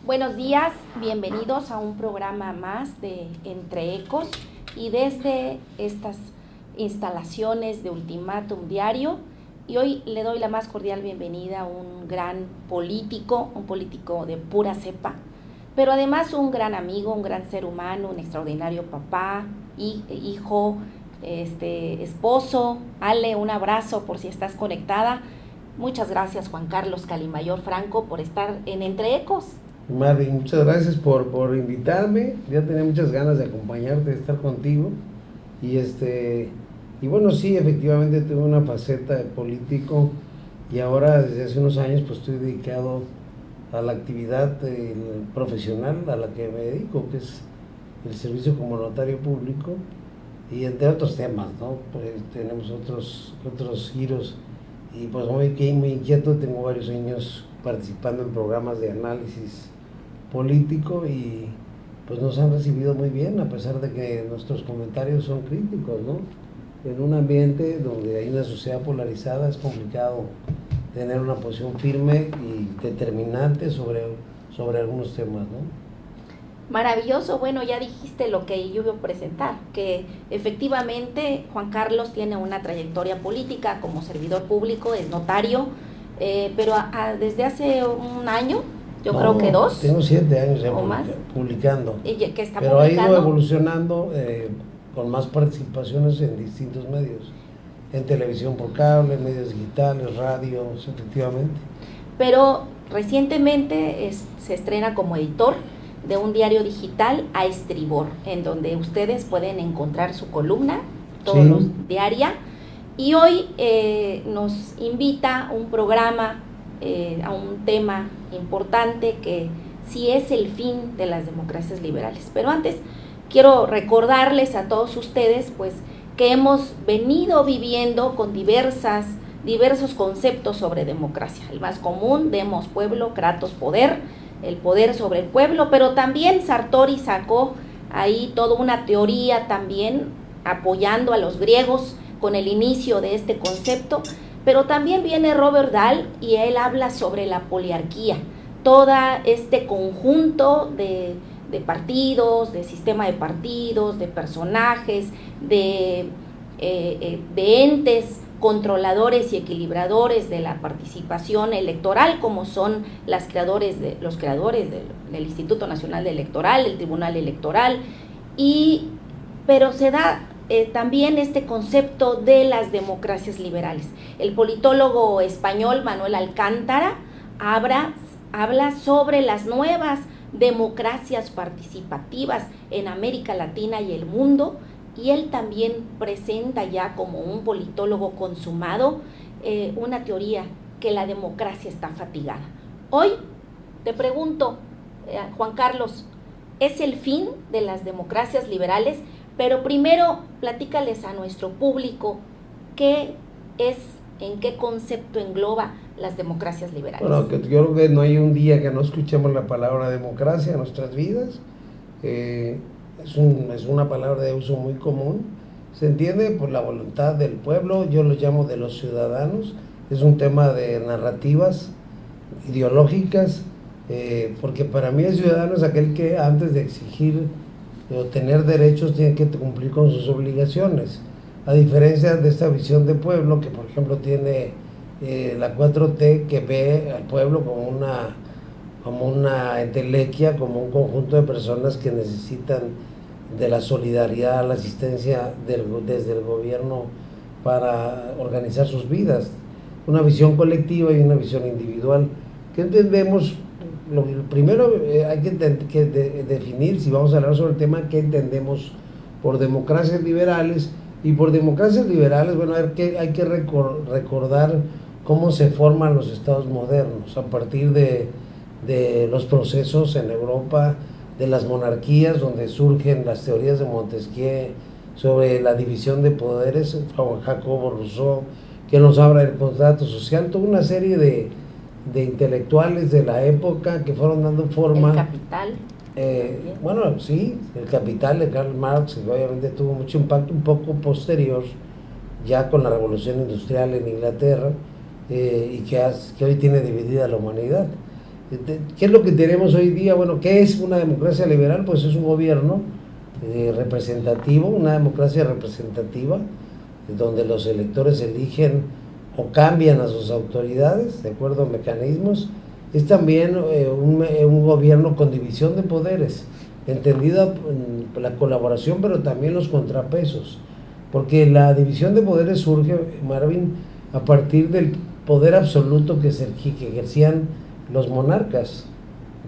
Buenos días, bienvenidos a un programa más de Entre Ecos y desde estas instalaciones de Ultimátum Diario. Y hoy le doy la más cordial bienvenida a un gran político, un político de pura cepa, pero además un gran amigo, un gran ser humano, un extraordinario papá, hijo, esposo. Ale, un abrazo por si estás conectada. Muchas gracias, Juan Carlos Calimayor Franco, por estar en Entre Ecos. Mari, muchas gracias por invitarme. Ya tenía muchas ganas de acompañarte, de estar contigo. Y bueno, sí, efectivamente tuve una faceta de político y ahora desde hace unos años pues estoy dedicado a la actividad profesional a la que me dedico, que es el servicio como notario público, y entre otros temas, ¿no? Pues tenemos otros giros, y pues muy inquieto. Tengo varios años participando en programas de análisis político y pues nos han recibido muy bien, a pesar de que nuestros comentarios son críticos, ¿no? En un ambiente donde hay una sociedad polarizada es complicado tener una posición firme y determinante sobre algunos temas, ¿no? Maravilloso. Bueno, ya dijiste lo que yo iba a presentar, que efectivamente Juan Carlos tiene una trayectoria política como servidor público, es notario, pero desde hace un año, creo que 2. Tengo 7 años ya publicando, pero ha ido evolucionando con más participaciones en distintos medios, en televisión por cable, medios digitales, radios, efectivamente. Pero recientemente se estrena como editor de un diario digital, A Estribor, en donde ustedes pueden encontrar su columna todos los diarios. Y hoy nos invita un programa a un tema importante que sí es el fin de las democracias liberales. Pero antes quiero recordarles a todos ustedes pues que hemos venido viviendo con diversos conceptos sobre democracia. El más común, demos pueblo, kratos poder, el poder sobre el pueblo, pero también Sartori sacó ahí toda una teoría también apoyando a los griegos con el inicio de este concepto. Pero también viene Robert Dahl y él habla sobre la poliarquía, todo este conjunto de partidos, de sistema de partidos, de personajes, de entes controladores y equilibradores de la participación electoral, como son los creadores del Instituto Nacional Electoral, el Tribunal Electoral, pero se da también este concepto de las democracias liberales. El politólogo español Manuel Alcántara habla sobre las nuevas democracias participativas en América Latina y el mundo, y él también presenta ya como un politólogo consumado una teoría que la democracia está fatigada. Hoy te pregunto, Juan Carlos, ¿es el fin de las democracias liberales? Pero primero, platícales a nuestro público en qué concepto engloba las democracias liberales. Bueno, yo creo que no hay un día que no escuchemos la palabra democracia en nuestras vidas. Es una palabra de uso muy común. Se entiende por la voluntad del pueblo, yo lo llamo de los ciudadanos. Es un tema de narrativas ideológicas, porque para mí el ciudadano es aquel que antes de exigir o tener derechos tiene que cumplir con sus obligaciones, a diferencia de esta visión de pueblo que por ejemplo tiene la 4T, que ve al pueblo como una entelequia, como un conjunto de personas que necesitan de la solidaridad, la asistencia desde el gobierno para organizar sus vidas, una visión colectiva y una visión individual. ¿Qué entendemos? Primero hay que definir, si vamos a hablar sobre el tema, qué entendemos por democracias liberales. Y por democracias liberales, bueno, hay que recordar cómo se forman los estados modernos a partir de los procesos en Europa, de las monarquías, donde surgen las teorías de Montesquieu sobre la división de poderes, Juan Jacobo Rousseau, que nos habla del contrato social, toda una serie de intelectuales de la época que fueron dando forma. El Capital. Bueno, sí, el Capital de Karl Marx, que obviamente tuvo mucho impacto un poco posterior, ya con la Revolución Industrial en Inglaterra, y que hoy tiene dividida la humanidad. ¿Qué es lo que tenemos hoy día? Bueno, ¿qué es una democracia liberal? Pues es un gobierno representativo, una democracia representativa, donde los electores eligen o cambian a sus autoridades de acuerdo a mecanismos. Es también un gobierno con división de poderes, entendida la colaboración, pero también los contrapesos, porque la división de poderes surge, Marvin, a partir del poder absoluto que ejercían los monarcas,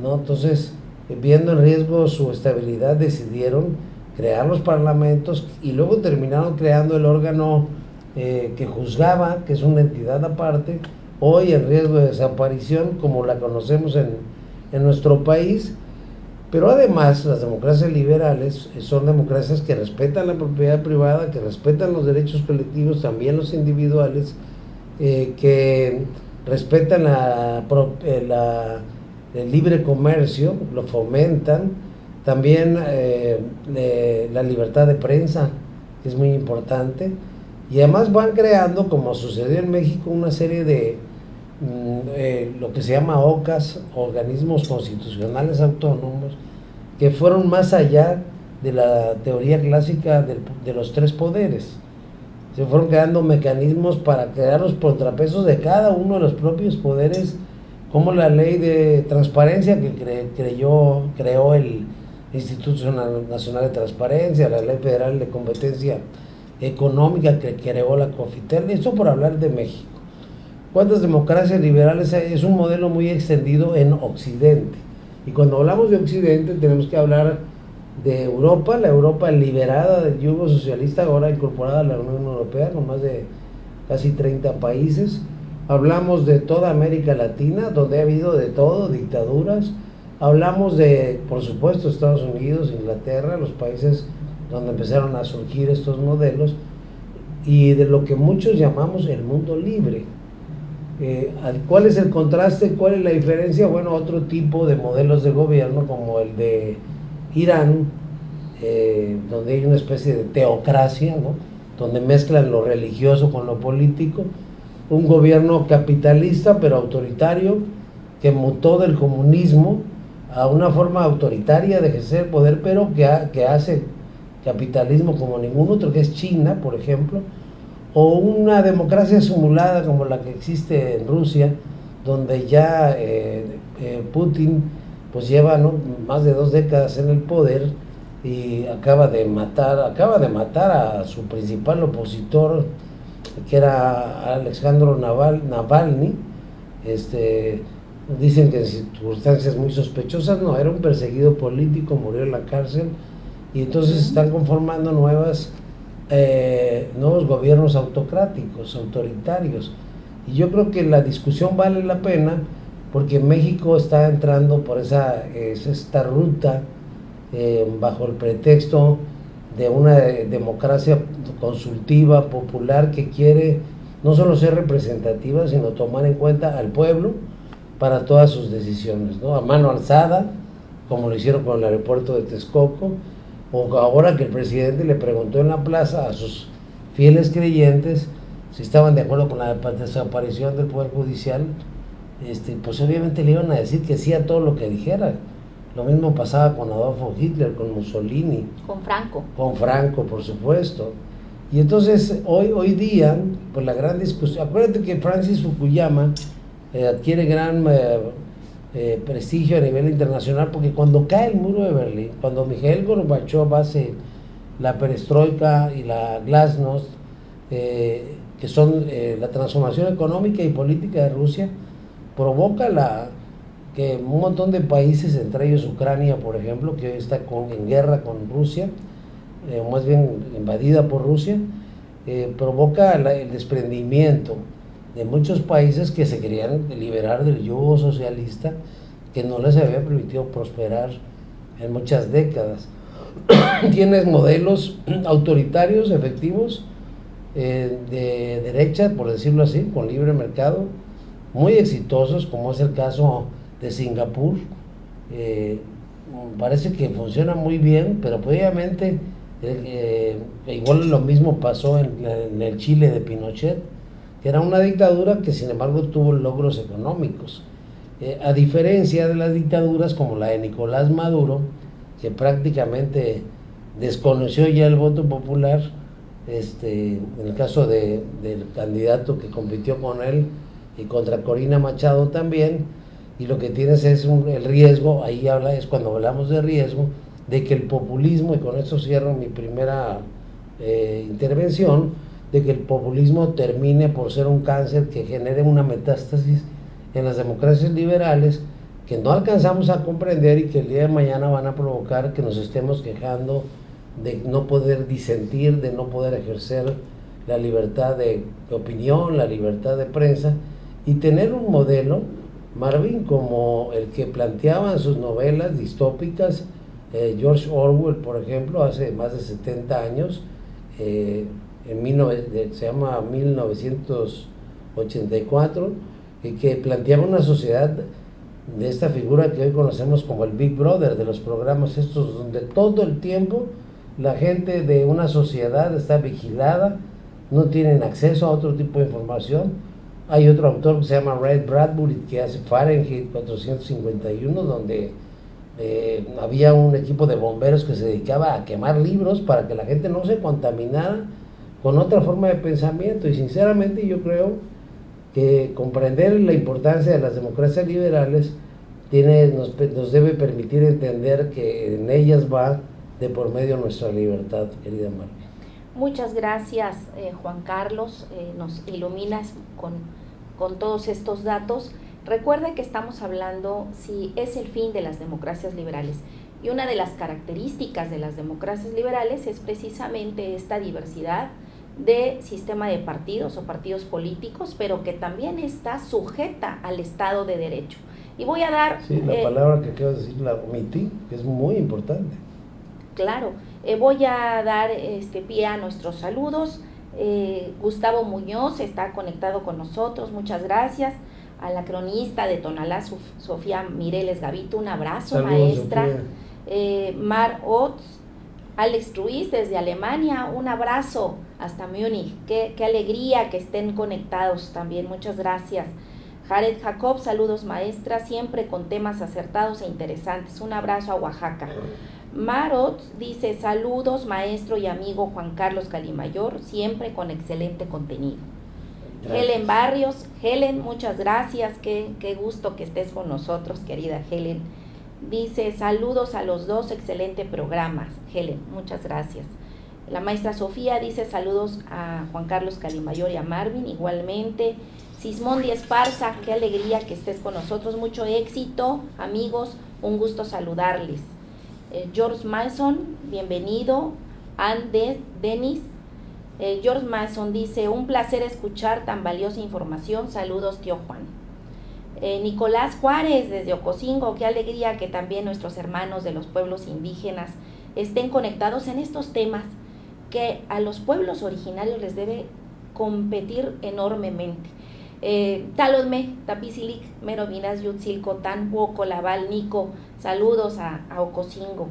¿no? Entonces, viendo en riesgo su estabilidad, decidieron crear los parlamentos y luego terminaron creando el órgano que juzgaba, que es una entidad aparte, hoy en riesgo de desaparición, como la conocemos en nuestro país. Pero además, las democracias liberales son democracias que respetan la propiedad privada, que respetan los derechos colectivos, también los individuales, que respetan el libre comercio, lo fomentan, también la libertad de prensa, que es muy importante, y además van creando, como sucedió en México, una serie de lo que se llama OCAS, organismos constitucionales autónomos, que fueron más allá de la teoría clásica de los tres poderes. Se fueron creando mecanismos para crear los contrapesos de cada uno de los propios poderes, como la ley de transparencia que creó el Instituto Nacional de Transparencia, la ley federal de competencia económica que creó la COFITEL. Esto por hablar de México. ¿Cuántas democracias liberales hay? Es un modelo muy extendido en Occidente. Y cuando hablamos de Occidente tenemos que hablar de Europa, la Europa liberada del yugo socialista, ahora incorporada a la Unión Europea con más de casi 30 países. Hablamos de toda América Latina, donde ha habido de todo, dictaduras. Hablamos de, por supuesto, Estados Unidos, Inglaterra, los países donde empezaron a surgir estos modelos, y de lo que muchos llamamos el mundo libre. ¿Cuál es el contraste? ¿Cuál es la diferencia? Bueno, otro tipo de modelos de gobierno como el de Irán, donde hay una especie de teocracia, ¿no? Donde mezclan lo religioso con lo político, un gobierno capitalista pero autoritario que mutó del comunismo a una forma autoritaria de ejercer poder, pero que hace capitalismo como ningún otro, que es China, por ejemplo, o una democracia simulada como la que existe en Rusia, donde ya Putin pues lleva, ¿no?, más de 2 décadas en el poder y acaba de matar a su principal opositor, que era Alexandro Navalny. Dicen que en circunstancias muy sospechosas, no, era un perseguido político, murió en la cárcel, y entonces están conformando nuevos gobiernos autocráticos, autoritarios. Y yo creo que la discusión vale la pena porque México está entrando por esta ruta bajo el pretexto de una democracia consultiva, popular, que quiere no solo ser representativa, sino tomar en cuenta al pueblo para todas sus decisiones, ¿no? A mano alzada, como lo hicieron con el aeropuerto de Texcoco, o ahora que el presidente le preguntó en la plaza a sus fieles creyentes si estaban de acuerdo con la desaparición del Poder Judicial, pues obviamente le iban a decir que sí a todo lo que dijera. Lo mismo pasaba con Adolfo Hitler, con Mussolini. Con Franco, por supuesto. Y entonces, hoy día, pues la gran discusión, acuérdate que Francis Fukuyama adquiere gran prestigio a nivel internacional, porque cuando cae el muro de Berlín, cuando Mikhail Gorbachev hace la perestroika y la glasnost, que son la transformación económica y política de Rusia, provoca que un montón de países, entre ellos Ucrania, por ejemplo, que hoy está en guerra con Rusia, o más bien invadida por Rusia, provoca el desprendimiento de muchos países que se querían liberar del yugo socialista, que no les había permitido prosperar en muchas décadas. Tienes modelos autoritarios, efectivos, de derecha, por decirlo así, con libre mercado, muy exitosos, como es el caso de Singapur. Parece que funciona muy bien, pero obviamente igual lo mismo pasó en el Chile de Pinochet, que era una dictadura que sin embargo tuvo logros económicos. A diferencia de las dictaduras como la de Nicolás Maduro, que prácticamente desconoció ya el voto popular, en el caso del candidato que compitió con él y contra Corina Machado también, y lo que tienes es el riesgo, es cuando hablamos de riesgo, de que el populismo, y con esto cierro mi primera intervención, de que el populismo termine por ser un cáncer que genere una metástasis en las democracias liberales que no alcanzamos a comprender y que el día de mañana van a provocar que nos estemos quejando de no poder disentir, de no poder ejercer la libertad de opinión, la libertad de prensa, y tener un modelo, Marvin, como el que planteaba en sus novelas distópicas George Orwell, por ejemplo, hace más de 70 años, se llama 1984, y que planteaba una sociedad de esta figura que hoy conocemos como el Big Brother, de los programas estos, donde todo el tiempo la gente de una sociedad está vigilada, no tienen acceso a otro tipo de información. Hay otro autor que se llama Ray Bradbury, que hace Fahrenheit 451, donde había un equipo de bomberos que se dedicaba a quemar libros para que la gente no se contaminara con otra forma de pensamiento. Y sinceramente yo creo que comprender la importancia de las democracias liberales nos debe permitir entender que en ellas va de por medio nuestra libertad, querida Marta. Muchas gracias, Juan Carlos, nos iluminas con todos estos datos. Recuerda que estamos hablando si es el fin de las democracias liberales, y una de las características de las democracias liberales es precisamente esta diversidad de sistema de partidos o partidos políticos, pero que también está sujeta al Estado de Derecho. Y voy a dar... Sí, la palabra que quiero decir la omití, que es muy importante. Claro, voy a dar pie a nuestros saludos. Gustavo Muñoz está conectado con nosotros, muchas gracias. A la cronista de Tonalá, Sofía Mireles Gavito, un abrazo. Saludos, maestra. Mar Otz, Alex Ruiz desde Alemania, un abrazo hasta Múnich, qué alegría que estén conectados también, muchas gracias. Jared Jacob, saludos maestra, siempre con temas acertados e interesantes, un abrazo a Oaxaca. Marot dice, saludos maestro y amigo Juan Carlos Calimayor, siempre con excelente contenido. Gracias. Helen Barrios, Helen, muchas gracias, qué gusto que estés con nosotros, querida Helen. Dice, saludos a los dos, excelente programa, Helen, muchas gracias. La maestra Sofía dice, saludos a Juan Carlos Calimayor y a Marvin, igualmente. Sismondi Esparza, qué alegría que estés con nosotros, mucho éxito, amigos, un gusto saludarles. George Mason, bienvenido. Anne Denis, George Mason dice, un placer escuchar tan valiosa información, saludos tío Juan. Nicolás Juárez desde Ocosingo, qué alegría que también nuestros hermanos de los pueblos indígenas estén conectados en estos temas que a los pueblos originarios les debe competir enormemente. Talodme, Tapisilik, Merovinas, Yutzilco, Tan, Huoco, Laval, Nico, saludos a Ocosingo.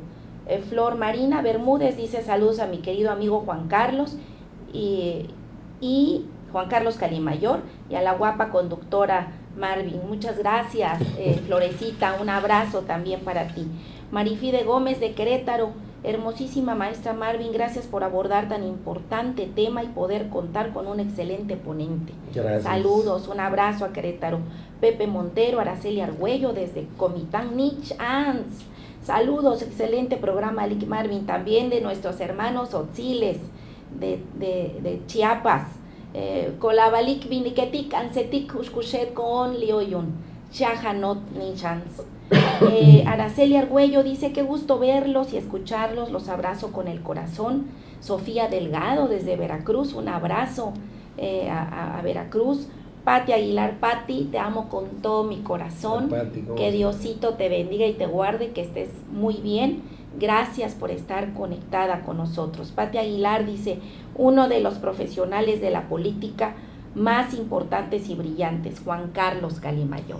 Flor Marina Bermúdez dice, saludos a mi querido amigo Juan Carlos y Juan Carlos Calimayor y a la guapa conductora Marvin, muchas gracias. Florecita, un abrazo también para ti. Marifide Gómez de Querétaro, hermosísima maestra Marvin, gracias por abordar tan importante tema y poder contar con un excelente ponente. Gracias. Saludos, un abrazo a Querétaro. Pepe Montero, Araceli Argüello desde Comitán Nich Ans, saludos, excelente programa Marvin, también de nuestros hermanos Otziles de Chiapas. Colabalik Viniketik Ansetik Ushkushet con Lioyun Chajanot Nichans. Araceli Argüello dice, qué gusto verlos y escucharlos, los abrazo con el corazón. Sofía Delgado desde Veracruz, un abrazo a Veracruz. Pati Aguilar, Pati, te amo con todo mi corazón. Pati, que Diosito te bendiga y te guarde, que estés muy bien. Gracias por estar conectada con nosotros. Pati Aguilar dice, uno de los profesionales de la política más importantes y brillantes, Juan Carlos Calimayor.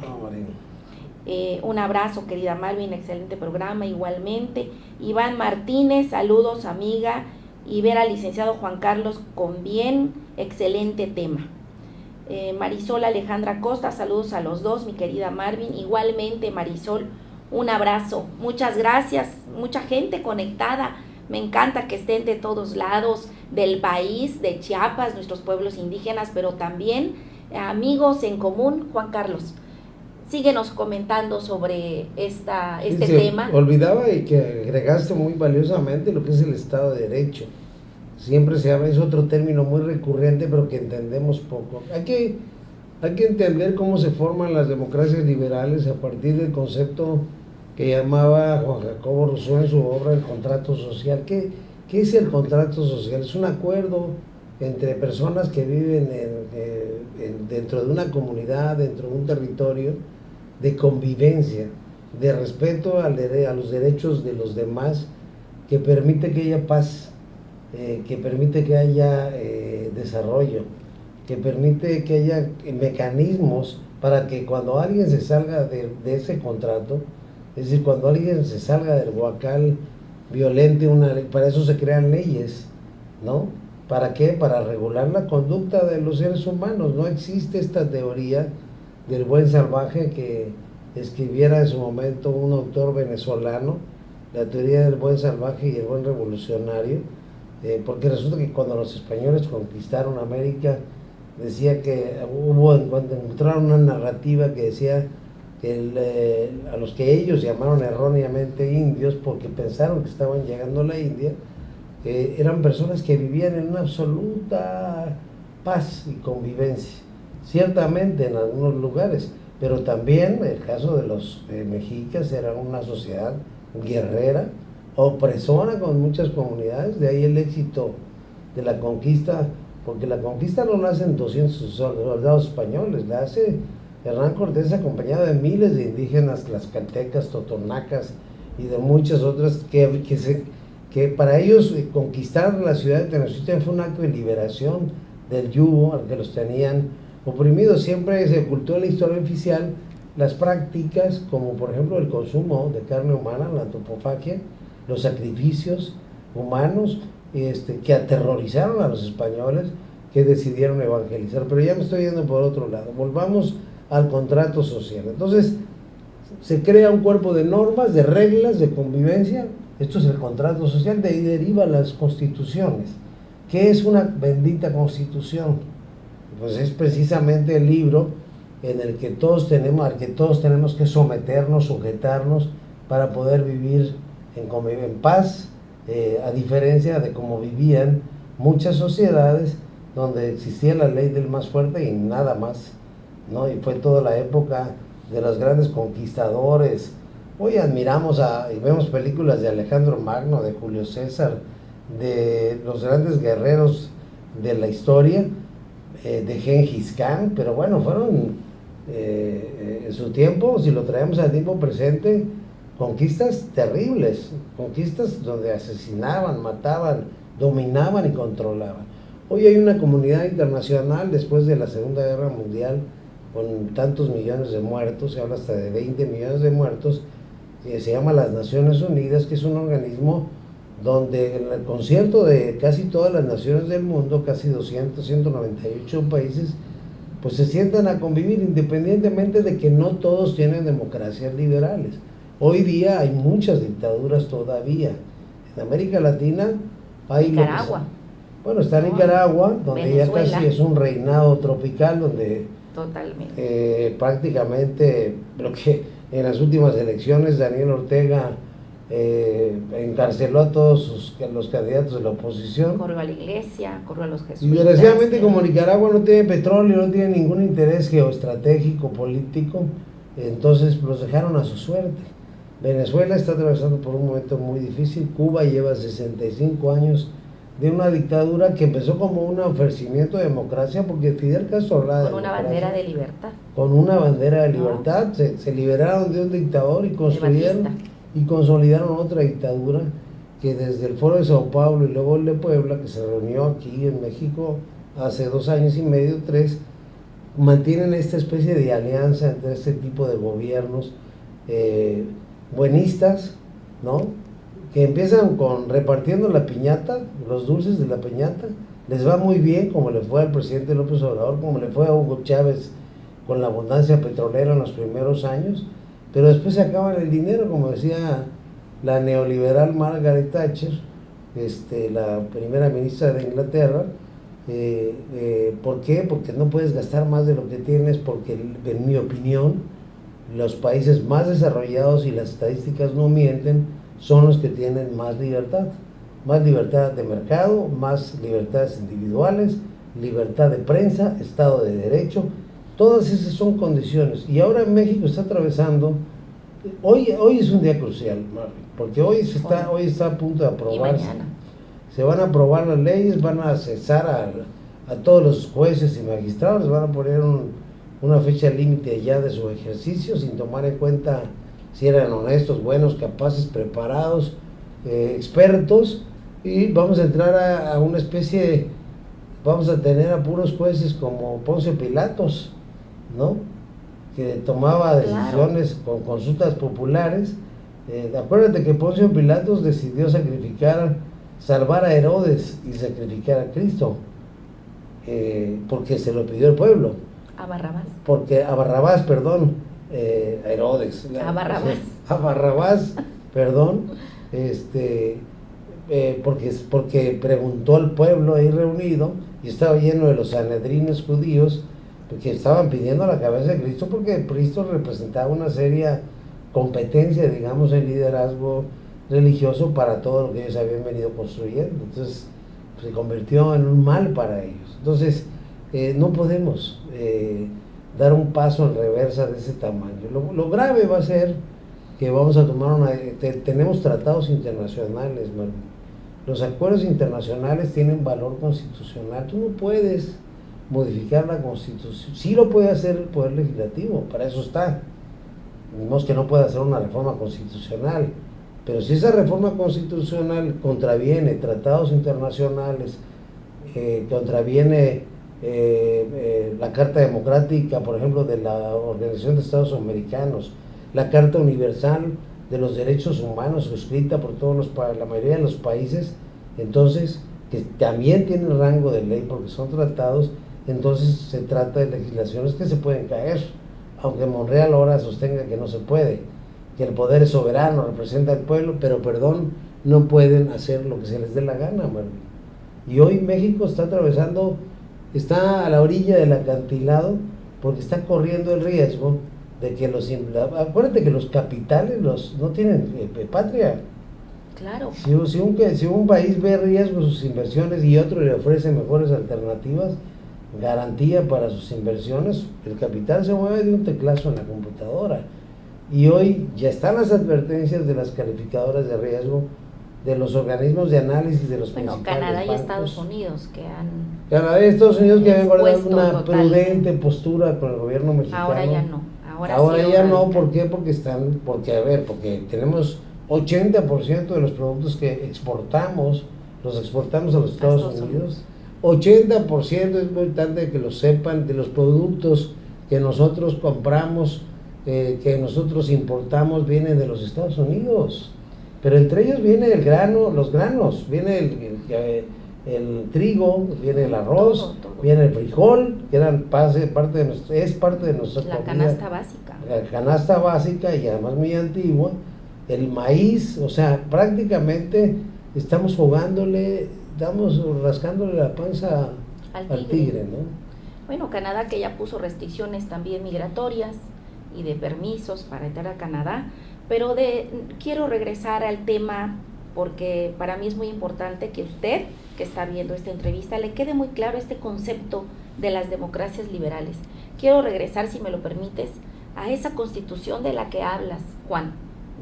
Un abrazo, querida Malvin, excelente programa, igualmente. Iván Martínez, saludos, amiga. Y ver al licenciado Juan Carlos con bien, excelente tema. Marisol Alejandra Costa, saludos a los dos, mi querida Marvin. Igualmente, Marisol, un abrazo. Muchas gracias, mucha gente conectada. Me encanta que estén de todos lados del país, de Chiapas, nuestros pueblos indígenas, pero también amigos en común. Juan Carlos, síguenos comentando sobre este tema. Olvidaba y que agregaste muy valiosamente lo que es el Estado de Derecho. Siempre se habla, es otro término muy recurrente, pero que entendemos poco. Hay que entender cómo se forman las democracias liberales a partir del concepto que llamaba Juan Jacobo Rousseau en su obra El contrato social. ¿Qué es el contrato social? Es un acuerdo entre personas que viven dentro de una comunidad, dentro de un territorio, de convivencia, de respeto a los derechos de los demás, que permite que haya paz, que permite que haya desarrollo, que permite que haya mecanismos para que cuando alguien se salga de ese contrato, es decir, cuando alguien se salga del huacal, violente una ley, para eso se crean leyes, ¿no? ¿Para qué? Para regular la conducta de los seres humanos. No existe esta teoría del buen salvaje que escribiera en su momento un autor venezolano, la teoría del buen salvaje y el buen revolucionario, porque resulta que cuando los españoles conquistaron América, decía que cuando encontraron una narrativa que decía que a los que ellos llamaron erróneamente indios, porque pensaron que estaban llegando a la India, eran personas que vivían en una absoluta paz y convivencia, ciertamente en algunos lugares, pero también el caso de los mexicas, era una sociedad guerrera, opresora con muchas comunidades. De ahí el éxito de la conquista, porque la conquista no la hacen 200 soldados españoles, la hace Hernán Cortés acompañado de miles de indígenas tlaxcaltecas, totonacas y de muchas otras que para ellos conquistar la ciudad de Tenochtitlan fue un acto de liberación del yugo al que los tenían oprimidos. Siempre se ocultó en la historia oficial las prácticas como por ejemplo el consumo de carne humana, la antropofagia, los sacrificios humanos que aterrorizaron a los españoles, que decidieron evangelizar. Pero ya me estoy yendo por otro lado. Volvamos al contrato social. Entonces se crea un cuerpo de normas, de reglas, de convivencia. Esto es el contrato social. De ahí derivan las constituciones. ¿Qué es una bendita constitución? Pues es precisamente el libro en el que todos tenemos que someternos, sujetarnos para poder vivir en paz, a diferencia de cómo vivían muchas sociedades donde existía la ley del más fuerte y nada más, ¿no? Y fue toda la época de los grandes conquistadores. Hoy admiramos y vemos películas de Alejandro Magno, de Julio César, de los grandes guerreros de la historia, de Gengis Khan, pero bueno, fueron en su tiempo, si lo traemos al tiempo presente, conquistas terribles, conquistas donde asesinaban, mataban, dominaban y controlaban. Hoy hay una comunidad internacional después de la Segunda Guerra Mundial con tantos millones de muertos, se habla hasta de 20 millones de muertos, que se llama las Naciones Unidas, que es un organismo donde en el concierto de casi todas las naciones del mundo, casi 198 países, pues se sientan a convivir independientemente de que no todos tienen democracias liberales. Hoy día hay muchas dictaduras todavía. En América Latina hay... Nicaragua. Bueno, está Nicaragua, donde Venezuela. ya casi es un reinado tropical, donde prácticamente lo que en las últimas elecciones Daniel Ortega encarceló a todos los candidatos de la oposición. Corrió a la iglesia, corrió a los jesuitas. Y desgraciadamente, como Nicaragua no tiene petróleo, no tiene ningún interés geoestratégico, político, entonces los dejaron a su suerte. Venezuela está atravesando por un momento muy difícil. Cuba lleva 65 años de una dictadura que empezó como un ofrecimiento de democracia, porque Fidel Castro hablaba de con una bandera de libertad. Con una bandera de libertad, se liberaron de un dictador y construyeron y consolidaron otra dictadura que desde el Foro de Sao Paulo y luego el de Puebla, que se reunió aquí en México hace 2 años y medio, 3, mantienen esta especie de alianza entre este tipo de gobiernos buenistas, ¿no? Que empiezan repartiendo la piñata, los dulces de la piñata, Les va muy bien, como le fue al presidente López Obrador, como le fue a Hugo Chávez con la abundancia petrolera en los primeros años, pero después se acaban el dinero, como decía la neoliberal Margaret Thatcher, la primera ministra de Inglaterra. ¿Por qué? Porque no puedes gastar más de lo que tienes, porque en mi opinión los países más desarrollados, y las estadísticas no mienten, son los que tienen más libertad de mercado, más libertades individuales, libertad de prensa, Estado de Derecho. Todas esas son condiciones, y ahora México está atravesando, hoy es un día crucial, Marvin, porque hoy está a punto de aprobarse. Y mañana Se van a aprobar las leyes, van a cesar a todos los jueces y magistrados, les van a poner una fecha límite ya de su ejercicio, sin tomar en cuenta si eran honestos, buenos, capaces, preparados, expertos, y vamos a entrar a una especie, vamos a tener a puros jueces como Poncio Pilatos, ¿no? Que tomaba decisiones con consultas populares. Acuérdate que Poncio Pilatos decidió salvar a Herodes y sacrificar a Cristo, porque se lo pidió el pueblo. a Barrabás. A Barrabás, perdón, a Herodes. A Barrabás, perdón, porque preguntó al pueblo ahí reunido, y estaba lleno de los sanedrines judíos, porque estaban pidiendo la cabeza de Cristo, porque Cristo representaba una seria competencia, digamos, en liderazgo religioso para todo lo que ellos habían venido construyendo. Entonces se convirtió en un mal para ellos. Entonces no podemos dar un paso en reversa de ese tamaño. Lo grave va a ser que vamos a tomar tenemos tratados internacionales, Marvin. Los acuerdos internacionales tienen valor constitucional. Tú no puedes modificar la Constitución. Sí lo puede hacer el Poder Legislativo, para eso está. Ni modo que no pueda hacer una reforma constitucional. Pero si esa reforma constitucional contraviene tratados internacionales, contraviene la Carta Democrática, por ejemplo, de la Organización de Estados Americanos, la Carta Universal de los Derechos Humanos, suscrita por la mayoría de los países, entonces, que también tienen rango de ley porque son tratados, entonces se trata de legislaciones que se pueden caer, aunque Monreal ahora sostenga que no se puede, que el poder es soberano, representa al pueblo, pero perdón, no pueden hacer lo que se les dé la gana, Marvin. Y hoy México está a la orilla del acantilado, porque está corriendo el riesgo de que acuérdate que los capitales no tienen patria. Claro. Si un país ve riesgo sus inversiones y otro le ofrece mejores alternativas, garantía para sus inversiones, el capital se mueve de un teclazo en la computadora. Y hoy ya están las advertencias de las calificadoras de riesgo, de los organismos de análisis de los principales Canadá y bancos. Estados Unidos que han Canadá y Estados Unidos que habían guardado una total. prudente postura con el gobierno mexicano. Ahora ya no. Ahora sí, ya no, ¿por qué? Porque tenemos 80% de los productos que exportamos, los exportamos a los Estados Unidos. 80%, es muy importante que lo sepan, de los productos que nosotros compramos, que nosotros importamos, vienen de los Estados Unidos. Pero entre ellos viene el grano, los granos, viene el trigo, viene el arroz, todo. Viene el frijol, que es parte de nuestra la canasta básica. La canasta básica, y además muy antigua. El maíz, o sea, prácticamente estamos rascándole la panza al tigre, ¿no? Bueno, Canadá, que ya puso restricciones también migratorias y de permisos para entrar a Canadá, pero quiero regresar al tema, porque para mí es muy importante que usted, que está viendo esta entrevista, le quede muy claro este concepto de las democracias liberales. Quiero regresar, si me lo permites, a esa constitución de la que hablas, Juan,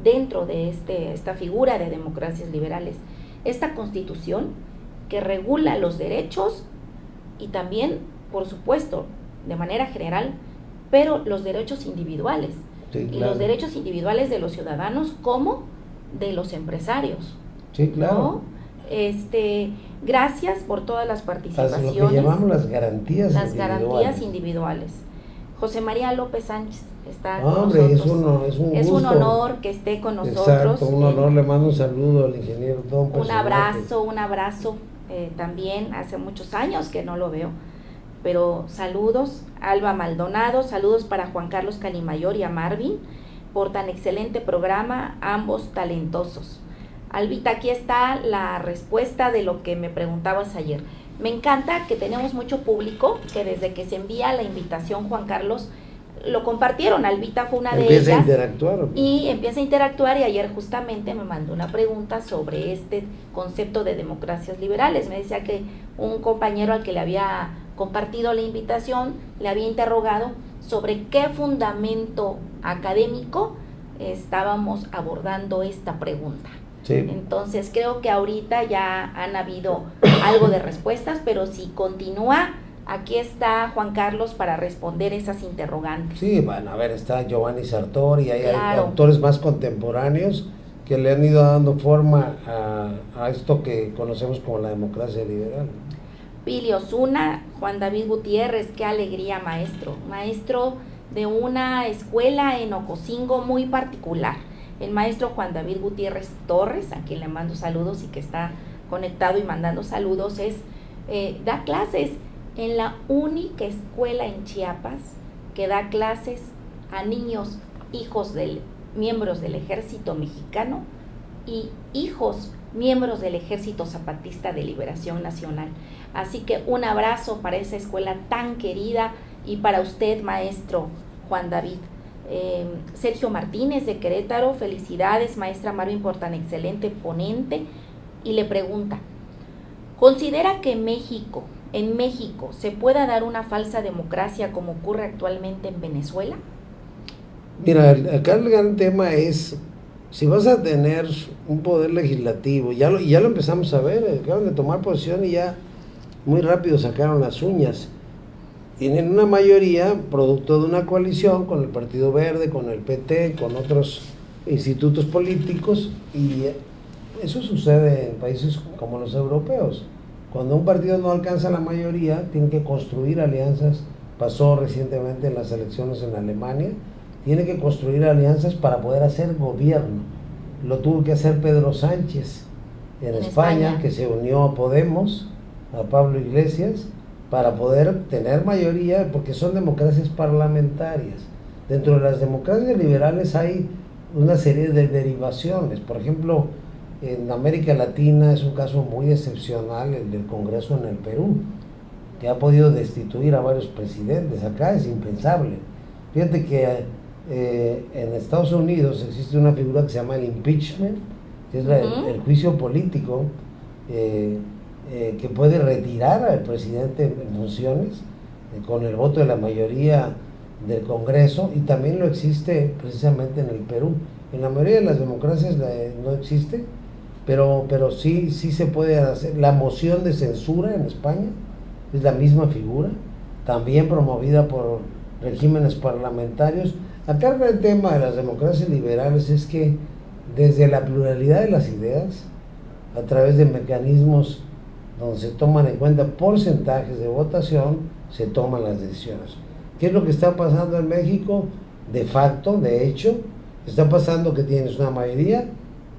dentro de esta figura de democracias liberales. Esta constitución que regula los derechos y también, por supuesto, de manera general, pero los derechos individuales. Sí, claro. Y los derechos individuales de los ciudadanos como de los empresarios. Sí, claro. ¿No? Gracias por todas las participaciones. Lo que llamamos las garantías individuales. Las garantías individuales. José María López Sánchez está con nosotros. Es un honor que esté con nosotros. Exacto, un honor. Le mando un saludo al ingeniero Don. Un abrazo también hace muchos años que no lo veo, pero saludos. Alba Maldonado, saludos para Juan Carlos Calimayor y a Marvin por tan excelente programa, ambos talentosos. Albita, aquí está la respuesta de lo que me preguntabas ayer. Me encanta que tenemos mucho público, que desde que se envía la invitación, Juan Carlos, lo compartieron. Albita fue una de ellas. Empieza a interactuar. Y empieza a interactuar, y ayer justamente me mandó una pregunta sobre este concepto de democracias liberales. Me decía que un compañero al que le había compartido la invitación le había interrogado sobre qué fundamento académico estábamos abordando esta pregunta. Sí. Entonces creo que ahorita ya han habido algo de respuestas, pero si continúa, aquí está Juan Carlos para responder esas interrogantes. Sí, bueno, a ver, está Giovanni Sartori, hay Claro. autores más contemporáneos que le han ido dando forma a esto que conocemos como la democracia liberal. Pili Osuna, Juan David Gutiérrez, qué alegría, maestro. Maestro de una escuela en Ocosingo muy particular. El maestro Juan David Gutiérrez Torres, a quien le mando saludos y que está conectado y mandando saludos, da clases en la única escuela en Chiapas que da clases a niños, hijos de miembros del Ejército Mexicano y hijos miembros del Ejército Zapatista de Liberación Nacional. Así que un abrazo para esa escuela tan querida y para usted, maestro Juan David. Sergio Martínez de Querétaro, felicidades, maestra Marvin, por tan excelente ponente. Y le pregunta, ¿considera que en México se pueda dar una falsa democracia como ocurre actualmente en Venezuela? Mira, acá el gran tema es, si vas a tener un poder legislativo, ya lo empezamos a ver, acaban de tomar posición y ya muy rápido sacaron las uñas. Tienen una mayoría producto de una coalición con el Partido Verde, con el PT, con otros institutos políticos, y eso sucede en países como los europeos. Cuando un partido no alcanza la mayoría, tiene que construir alianzas. Pasó recientemente en las elecciones en Alemania, tiene que construir alianzas para poder hacer gobierno. Lo tuvo que hacer Pedro Sánchez en España, que se unió a Podemos, a Pablo Iglesias, para poder tener mayoría, porque son democracias parlamentarias. Dentro de las democracias liberales hay una serie de derivaciones. Por ejemplo, en América Latina es un caso muy excepcional el del Congreso en el Perú, que ha podido destituir a varios presidentes. Acá es impensable. Fíjate que en Estados Unidos existe una figura que se llama el impeachment, que es el juicio político, que puede retirar al presidente en funciones con el voto de la mayoría del Congreso, y también lo existe precisamente en el Perú. En la mayoría de las democracias no existe, pero sí se puede hacer. La moción de censura en España es la misma figura, también promovida por regímenes parlamentarios. Acá el tema de las democracias liberales es que desde la pluralidad de las ideas, a través de mecanismos donde se toman en cuenta porcentajes de votación, se toman las decisiones. ¿Qué es lo que está pasando en México? De facto, de hecho, está pasando que tienes una mayoría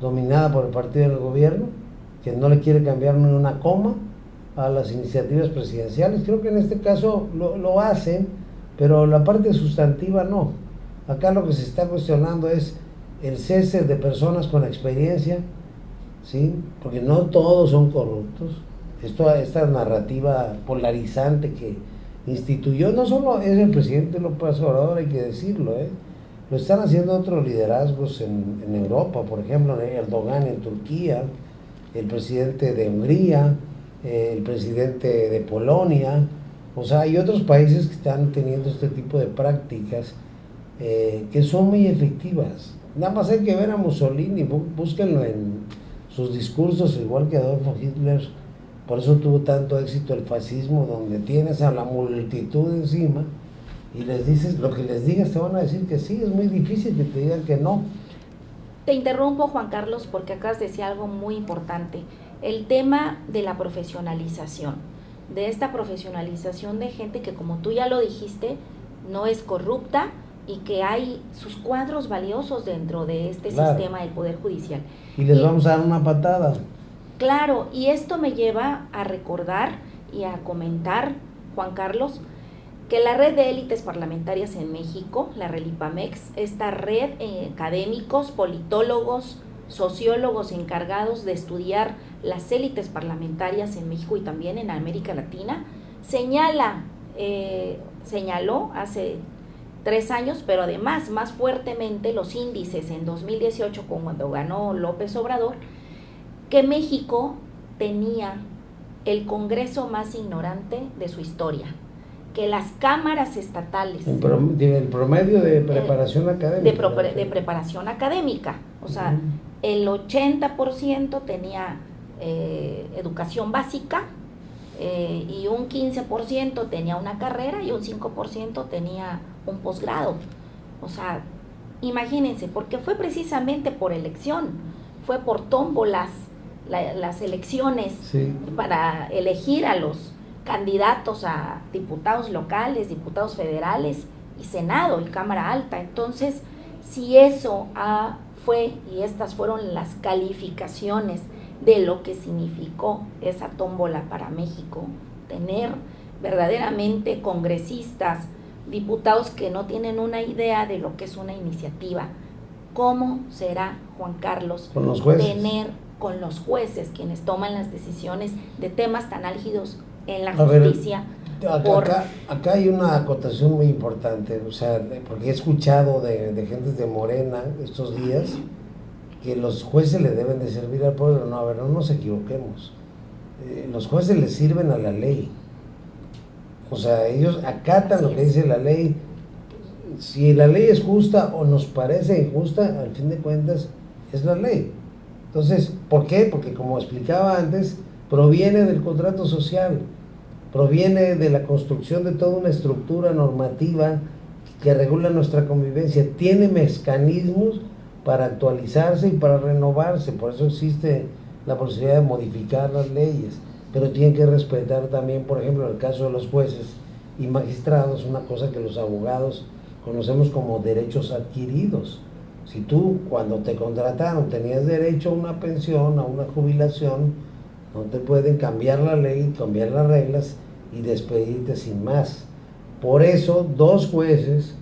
dominada por el partido del gobierno, que no le quiere cambiar ni una coma a las iniciativas presidenciales. Creo que en este caso lo hacen, pero la parte sustantiva no. Acá lo que se está cuestionando es el cese de personas con experiencia, ¿sí? Porque no todos son corruptos. Esta narrativa polarizante que instituyó, no solo es el presidente López Obrador, hay que decirlo, lo están haciendo otros liderazgos en Europa, por ejemplo, Erdogan en Turquía, el presidente de Hungría, el presidente de Polonia. O sea, hay otros países que están teniendo este tipo de prácticas que son muy efectivas. Nada más hay que ver a Mussolini, búsquenlo en sus discursos, igual que Adolfo Hitler. Por eso tuvo tanto éxito el fascismo, donde tienes a la multitud encima y les dices, lo que les digas te van a decir que sí. Es muy difícil que te digan que no. Te interrumpo, Juan Carlos, porque acabas de decir algo muy importante. El tema de la profesionalización, de esta profesionalización de gente que, como tú ya lo dijiste, no es corrupta y que hay sus cuadros valiosos dentro de este sistema del Poder Judicial. Y les vamos a dar una patada. Claro, y esto me lleva a recordar y a comentar, Juan Carlos, que la red de élites parlamentarias en México, la RELIPAMEX, esta red de académicos, politólogos, sociólogos encargados de estudiar las élites parlamentarias en México y también en América Latina, señaló hace 3 años, pero además más fuertemente los índices en 2018, cuando ganó López Obrador, que México tenía el Congreso más ignorante de su historia, que las cámaras estatales... El promedio de preparación académica. De preparación académica, o sea, el 80% tenía educación básica, y un 15% tenía una carrera y un 5% tenía un posgrado. O sea, imagínense, porque fue precisamente por elección, fue por tómbolas las elecciones, sí, para elegir a los candidatos a diputados locales, diputados federales y Senado y Cámara Alta. Entonces, si eso fue, y estas fueron las calificaciones de lo que significó esa tómbola para México, tener verdaderamente congresistas, diputados que no tienen una idea de lo que es una iniciativa, ¿cómo será, Juan Carlos, con los jueces, tener con los jueces quienes toman las decisiones de temas tan álgidos en la justicia? Acá hay una acotación muy importante, o sea, porque he escuchado de gente de Morena estos días que los jueces le deben de servir al pueblo. No, a ver, no nos equivoquemos. Los jueces le sirven a la ley. O sea, ellos acatan lo que dice la ley. Si la ley es justa o nos parece injusta, al fin de cuentas es la ley. Entonces, ¿por qué? Porque, como explicaba antes, proviene del contrato social, proviene de la construcción de toda una estructura normativa que regula nuestra convivencia, tiene mecanismos para actualizarse y para renovarse. Por eso existe la posibilidad de modificar las leyes, pero tienen que respetar también, por ejemplo, en el caso de los jueces y magistrados, una cosa que los abogados conocemos como derechos adquiridos. Si tú, cuando te contrataron, tenías derecho a una pensión, a una jubilación, no te pueden cambiar la ley, cambiar las reglas y despedirte sin más. Por eso, 2 jueces,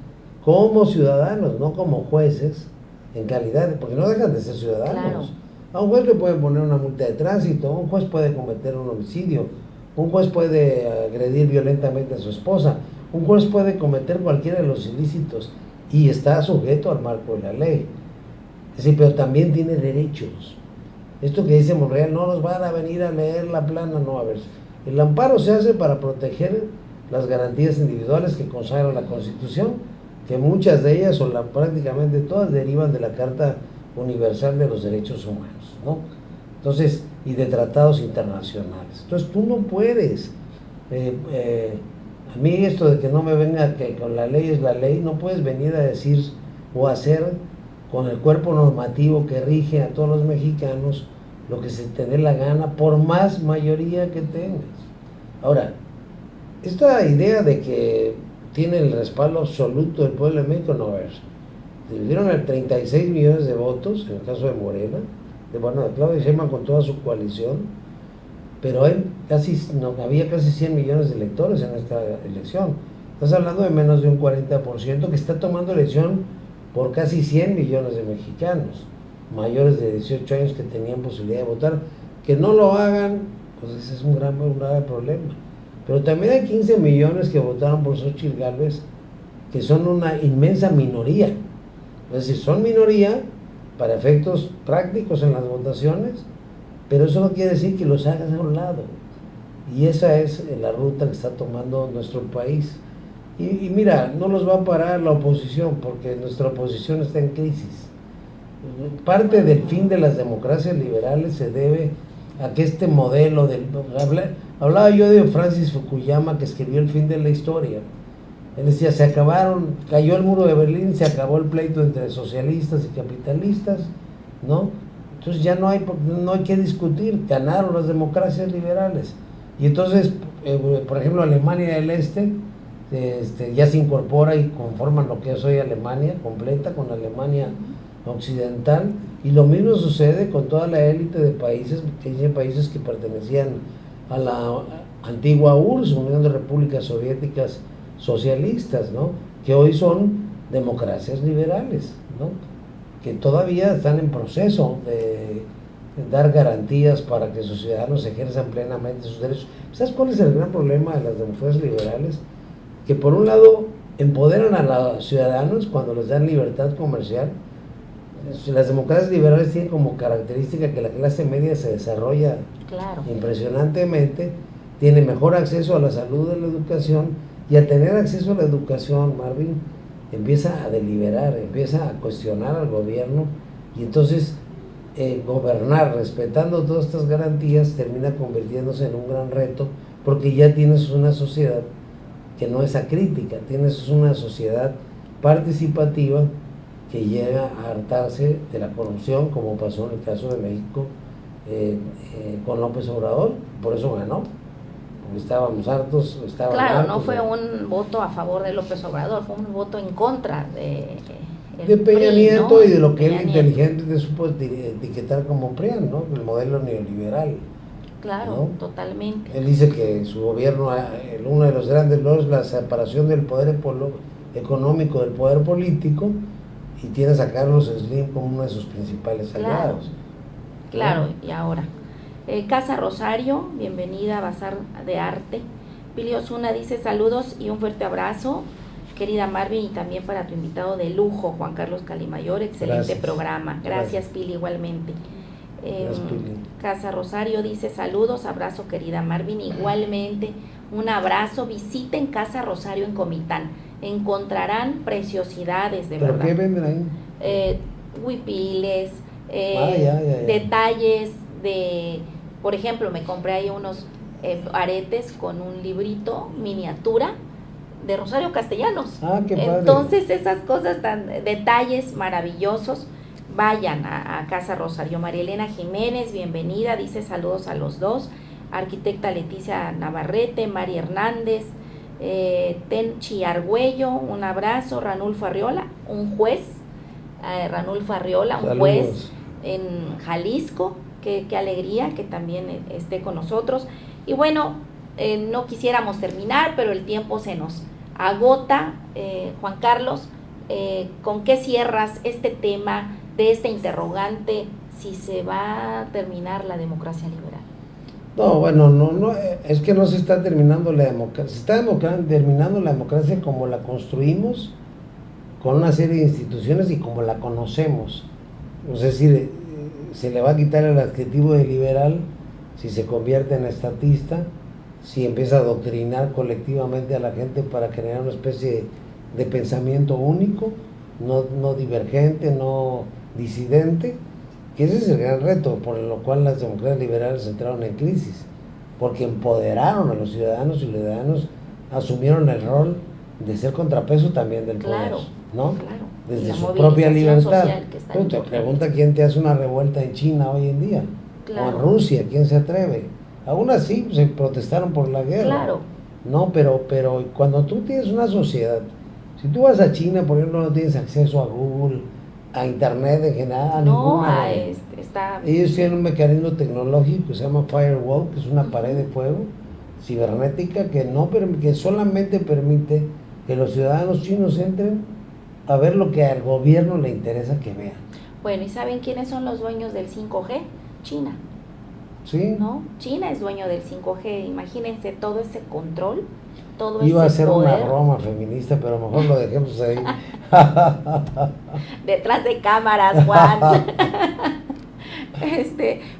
como ciudadanos, no como jueces, en calidad, porque no dejan de ser ciudadanos. Claro. A un juez le pueden poner una multa de tránsito, un juez puede cometer un homicidio, un juez puede agredir violentamente a su esposa, un juez puede cometer cualquiera de los ilícitos y está sujeto al marco de la ley. Es decir, pero también tiene derechos. Esto que dice Monreal, no nos van a venir a leer la plana, no, a ver. El amparo se hace para proteger las garantías individuales que consagra la Constitución, que muchas de ellas, o prácticamente todas, derivan de la Carta Universal de los Derechos Humanos, ¿no? Entonces, y de tratados internacionales. Entonces, tú no puedes, a mí esto de que no me venga que con la ley es la ley, no puedes venir a decir o hacer con el cuerpo normativo que rige a todos los mexicanos lo que se te dé la gana, por más mayoría que tengas. Ahora, esta idea de que tiene el respaldo absoluto del pueblo de México, no, a ver, dividieron el 36 millones de votos, en el caso de Morena, de Claudia Sheinbaum con toda su coalición, pero había casi 100 millones de electores en esta elección. Estás hablando de menos de un 40% que está tomando elección por casi 100 millones de mexicanos, mayores de 18 años que tenían posibilidad de votar. Que no lo hagan, pues ese es un grave problema. Pero también hay 15 millones que votaron por Xóchitl Gálvez, que son una inmensa minoría. Es decir, son minoría para efectos prácticos en las votaciones, pero eso no quiere decir que los hagas a un lado. Y esa es la ruta que está tomando nuestro país. Y mira, no los va a parar la oposición, porque nuestra oposición está en crisis. Parte del fin de las democracias liberales se debe a que este modelo hablaba yo de Francis Fukuyama, que escribió El fin de la historia. Él decía, cayó el muro de Berlín, se acabó el pleito entre socialistas y capitalistas, ¿no? Entonces ya no hay que discutir, ganaron las democracias liberales. Y entonces, por ejemplo, Alemania del Este ya se incorpora y conforman lo que es hoy Alemania completa, con Alemania occidental, y lo mismo sucede con toda la élite de países que pertenecían a la antigua URSS, Unión de Repúblicas Soviéticas Socialistas, ¿no? Que hoy son democracias liberales, ¿no? Que todavía están en proceso de dar garantías para que sus ciudadanos ejerzan plenamente sus derechos. ¿Sabes cuál es el gran problema de las democracias liberales? Que por un lado empoderan a los ciudadanos cuando les dan libertad comercial. Las democracias liberales tienen como característica que la clase media se desarrolla impresionantemente, tiene mejor acceso a la salud y a la educación, y al tener acceso a la educación, Marvin, empieza a deliberar, empieza a cuestionar al gobierno, y entonces gobernar respetando todas estas garantías termina convirtiéndose en un gran reto, porque ya tienes una sociedad que no es acrítica, tienes una sociedad participativa que llega a hartarse de la corrupción, como pasó en el caso de México con López Obrador. Por eso ganó, porque estábamos hartos. Claro, no fue un voto a favor de López Obrador, fue un voto en contra de Peña Nieto, ¿no? Y de lo que Peña él inteligente supo etiquetar como PRIAN, ¿no? El modelo neoliberal. Claro, ¿no? Totalmente. Él dice que su gobierno, uno de los grandes logros es la separación del poder económico del poder político, y tiene a Carlos Slim como uno de sus principales aliados. Claro, y ahora Casa Rosario, bienvenida a Bazar de Arte. Pili Osuna dice saludos y un fuerte abrazo, querida Marvin, y también para tu invitado de lujo, Juan Carlos Calimayor. Excelente programa. Gracias, Pili, igualmente. Casa Rosario dice saludos, abrazo, querida Marvin, igualmente un abrazo. Visiten Casa Rosario en Comitán, encontrarán preciosidades, de verdad. ¿Pero qué venden ahí? Huipiles, detalles de, por ejemplo, me compré ahí unos aretes con un librito miniatura de Rosario Castellanos. Qué padre. Entonces esas cosas, detalles maravillosos. Vayan a Casa Rosario. María Elena Jiménez, bienvenida, dice saludos a los dos. Arquitecta Leticia Navarrete, María Hernández, Tenchi Argüello, un abrazo. Ranulfo Arriola, un juez, un juez en Jalisco, qué alegría que también esté con nosotros. Y bueno, no quisiéramos terminar, pero el tiempo se nos agota. Juan Carlos, ¿con qué cierras este tema de esta interrogante, si se va a terminar la democracia liberal? No, bueno, no, es que no se está terminando la democracia, se está terminando la democracia como la construimos, con una serie de instituciones y como la conocemos. Es decir, se le va a quitar el adjetivo de liberal si se convierte en estatista, si empieza a adoctrinar colectivamente a la gente para generar una especie de pensamiento único, no divergente, no disidente, que ese es el gran reto, por lo cual las democracias liberales entraron en crisis, porque empoderaron a los ciudadanos, y los ciudadanos asumieron el rol de ser contrapeso también del poder, ¿no? Claro. Desde su propia libertad. Pero te pregunta quién te hace una revuelta en China hoy en día, o en Rusia, quién se atreve. Aún así se protestaron por la guerra, no, pero cuando tú tienes una sociedad, si tú vas a China, por ejemplo, no tienes acceso a Google, a internet en general, a ninguna. Ellos tienen un mecanismo tecnológico que se llama firewall, que es una pared de fuego cibernética que solamente permite que los ciudadanos chinos entren a ver lo que al gobierno le interesa que vean. Bueno, ¿y saben quiénes son los dueños del 5G? China. Sí. ¿No? China es dueño del 5G, imagínense todo ese control. Iba a ser una broma feminista, pero mejor lo dejemos ahí. Detrás de cámaras, Juan.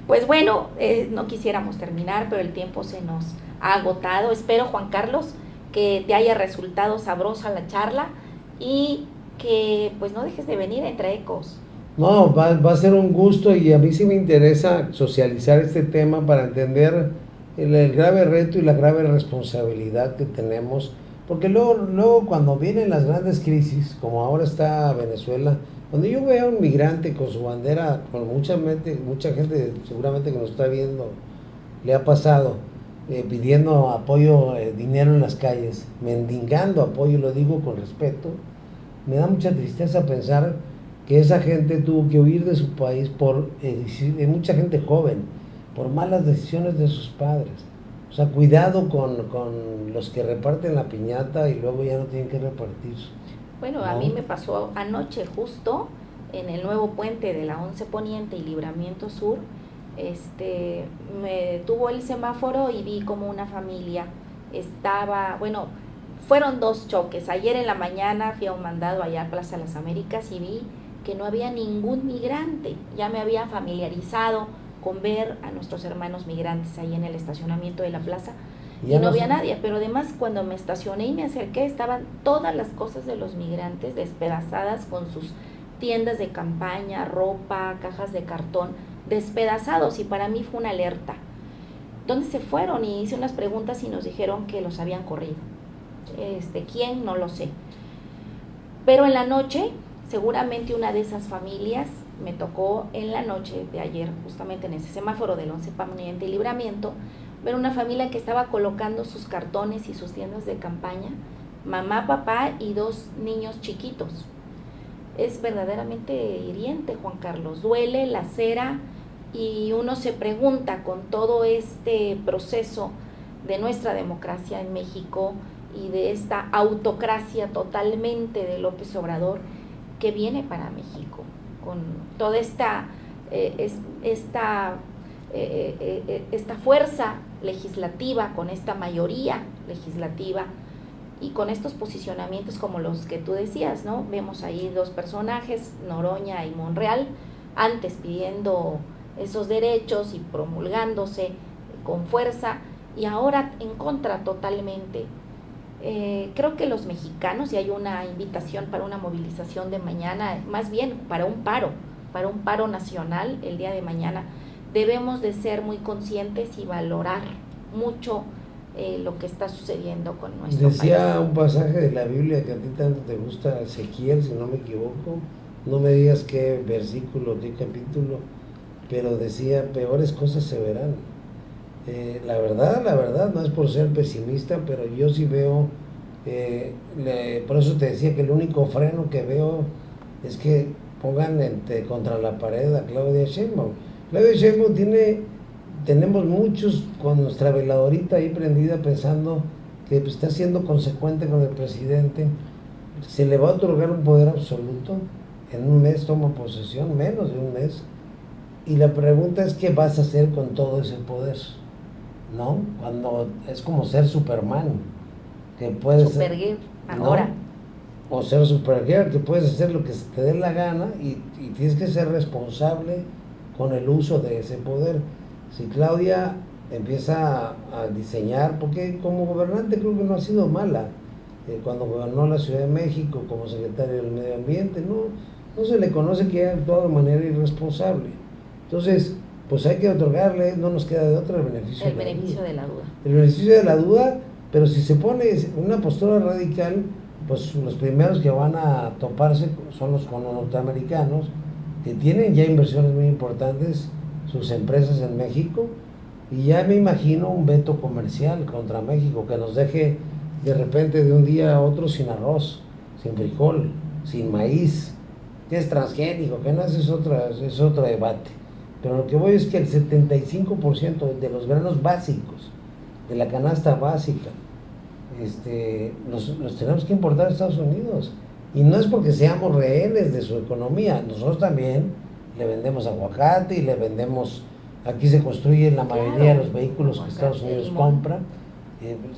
Pues bueno, no quisiéramos terminar, pero el tiempo se nos ha agotado. Espero, Juan Carlos, que te haya resultado sabrosa la charla y que pues no dejes de venir Entre Ecos. No, va a ser un gusto, y a mí sí me interesa socializar este tema para entender el grave reto y la grave responsabilidad que tenemos, porque luego cuando vienen las grandes crisis, como ahora está Venezuela, cuando yo veo a un migrante con su bandera, con mucha gente seguramente que nos está viendo, le ha pasado, pidiendo apoyo, dinero en las calles, mendigando apoyo, lo digo con respeto, me da mucha tristeza pensar que esa gente tuvo que huir de su país por mucha gente joven, por malas decisiones de sus padres. O sea, cuidado con los que reparten la piñata y luego ya no tienen que repartir. Bueno, ¿no? A mí me pasó anoche justo en el nuevo puente de la 11 Poniente y Libramiento Sur. Me detuvo el semáforo y vi como una familia estaba, bueno, fueron 2 choques. Ayer en la mañana fui a un mandado allá a Plaza Las Américas y vi que no había ningún migrante. Ya me había familiarizado con ver a nuestros hermanos migrantes ahí en el estacionamiento de la plaza y no había nadie, pero además cuando me estacioné y me acerqué estaban todas las cosas de los migrantes despedazadas con sus tiendas de campaña, ropa, cajas de cartón, despedazados, y para mí fue una alerta. ¿Dónde se fueron? Y hice unas preguntas y nos dijeron que los habían corrido. ¿Quién? No lo sé. Pero en la noche, seguramente una de esas familias me tocó en la noche de ayer, justamente en ese semáforo del 11 Poniente y Libramiento, ver una familia que estaba colocando sus cartones y sus tiendas de campaña, mamá, papá y 2 niños chiquitos. Es verdaderamente hiriente, Juan Carlos, duele, lacera, y uno se pregunta con todo este proceso de nuestra democracia en México y de esta autocracia totalmente de López Obrador, ¿qué viene para México? Con toda esta fuerza legislativa, con esta mayoría legislativa y con estos posicionamientos como los que tú decías, ¿no? Vemos ahí 2 personajes, Noroña y Monreal, antes pidiendo esos derechos y promulgándose con fuerza, y ahora en contra totalmente. Creo que los mexicanos, y hay una invitación para una movilización de mañana, más bien para un paro nacional el día de mañana, debemos de ser muy conscientes y valorar mucho lo que está sucediendo con nuestro país. Decía un pasaje de la Biblia que a ti tanto te gusta, Ezequiel, si no me equivoco, no me digas qué versículo, qué capítulo, pero decía, peores cosas se verán. La verdad, no es por ser pesimista, pero yo sí veo, por eso te decía que el único freno que veo es que pongan contra la pared a Claudia Sheinbaum. Claudia Sheinbaum tenemos muchos con nuestra veladorita ahí prendida pensando que está siendo consecuente con el presidente. Se le va a otorgar un poder absoluto, en un mes toma posesión, menos de un mes, y la pregunta es qué vas a hacer con todo ese poder, ¿no? Cuando es como ser Superman, que puedes Supergirl, ahora. ¿no? O ser Supergirl, que puedes hacer lo que te dé la gana y tienes que ser responsable con el uso de ese poder. Si Claudia empieza a diseñar, porque como gobernante creo que no ha sido mala, cuando gobernó la Ciudad de México como secretario del Medio Ambiente, no se le conoce que haya actuado de manera irresponsable. Entonces, pues hay que otorgarle, no nos queda de otra, el beneficio de la duda. El beneficio de la duda, pero si se pone una postura radical, pues los primeros que van a toparse son los norteamericanos, que tienen ya inversiones muy importantes, sus empresas en México, y ya me imagino un veto comercial contra México, que nos deje de repente de un día a otro sin arroz, sin frijol, sin maíz, que es transgénico, que no es otro debate. Pero lo que voy es que el 75% de los granos básicos, de la canasta básica, los tenemos que importar a Estados Unidos. Y no es porque seamos rehenes de su economía, nosotros también le vendemos aguacate y le vendemos, aquí se construyen la mayoría de los vehículos que Estados Unidos compra.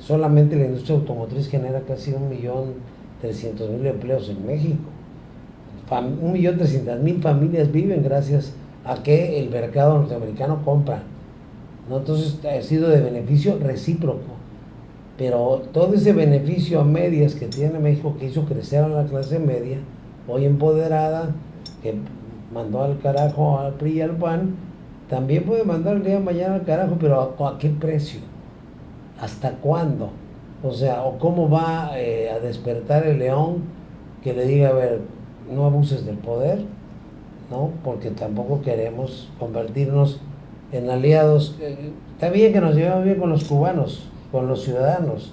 Solamente la industria automotriz genera casi 1.300.000 empleos en México. 1.300.000 familias viven gracias a que el mercado norteamericano compra, ¿no? Entonces ha sido de beneficio recíproco, pero todo ese beneficio a medias que tiene México, que hizo crecer a la clase media, hoy empoderada, que mandó al carajo al PRI y al PAN, también puede mandar el día de mañana al carajo, pero ¿a qué precio? ¿Hasta cuándo? O sea, ¿o cómo va a despertar el león que le diga, a ver, no abuses del poder, ¿no? Porque tampoco queremos convertirnos en aliados. Está bien que nos llevemos bien con los cubanos, con los ciudadanos,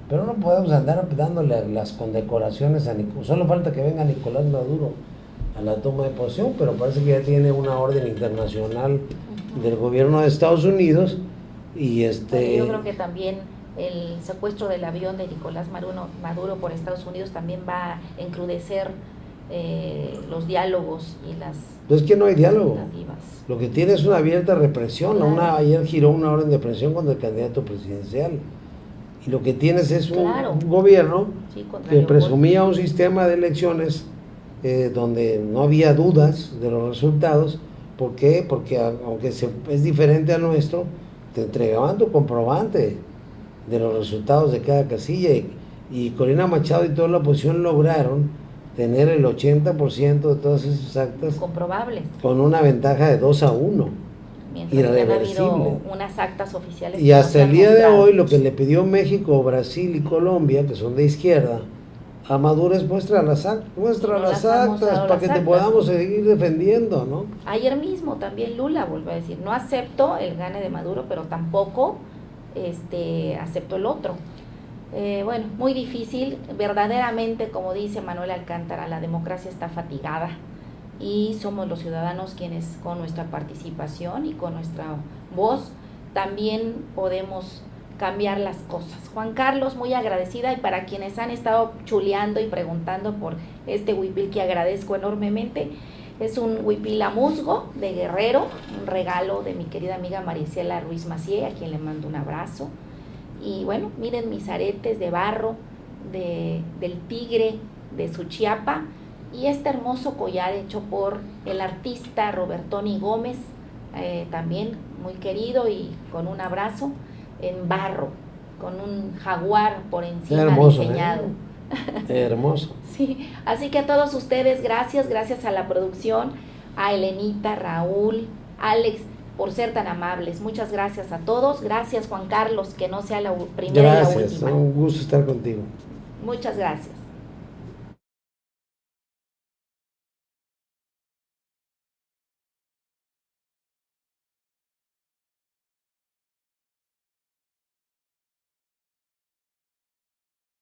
pero no podemos andar dándole las condecoraciones a Nicolás. Solo falta que venga Nicolás Maduro a la toma de posesión, pero parece que ya tiene una orden internacional del gobierno de Estados Unidos y Bueno, yo creo que también el secuestro del avión de Nicolás Maduro por Estados Unidos también va a encrudecer los diálogos y las... No es que no hay diálogo, alternativas. lo que tiene es una abierta represión. Claro. Ayer giró una orden de presión contra el candidato presidencial y lo que tienes es Claro. un gobierno Sí, contra que Leopoldo. presumía un sistema de elecciones donde no había dudas de los resultados. ¿Por qué? Porque aunque es diferente al nuestro, te entregaban tu comprobante de los resultados de cada casilla y Corina Machado y toda la oposición lograron tener el 80% de todas esas actas Comprobables. con una ventaja de 2-1, Mientras que han irreversible. habido unas actas oficiales. Y que no hasta se el han día de mostrado. hoy lo que le pidió México, Brasil y Colombia, que son de izquierda, a Maduro es muestra las actas han mostrado para que las te actas. podamos seguir defendiendo, ¿no? Ayer mismo también Lula volvió a decir, no acepto el gane de Maduro, pero tampoco acepto el otro. Bueno, muy difícil, verdaderamente, como dice Manuel Alcántara, la democracia está fatigada y somos los ciudadanos quienes con nuestra participación y con nuestra voz también podemos cambiar las cosas. Juan Carlos, muy agradecida, y para quienes han estado chuleando y preguntando por este huipil, que agradezco enormemente, es un huipil a musgo de Guerrero, un regalo de mi querida amiga Maricela Ruiz Macié, a quien le mando un abrazo. Y bueno, miren mis aretes de barro, del tigre de Suchiapa, y este hermoso collar hecho por el artista Robertoni Gómez, también muy querido, y con un abrazo en barro, con un jaguar por encima Hermoso, diseñado. Hermoso. Sí, así que a todos ustedes, gracias a la producción, a Elenita, Raúl, Alex, por ser tan amables. Muchas gracias a todos. Gracias, Juan Carlos, que no sea la primera y la Gracias, última. un gusto estar contigo. Muchas gracias.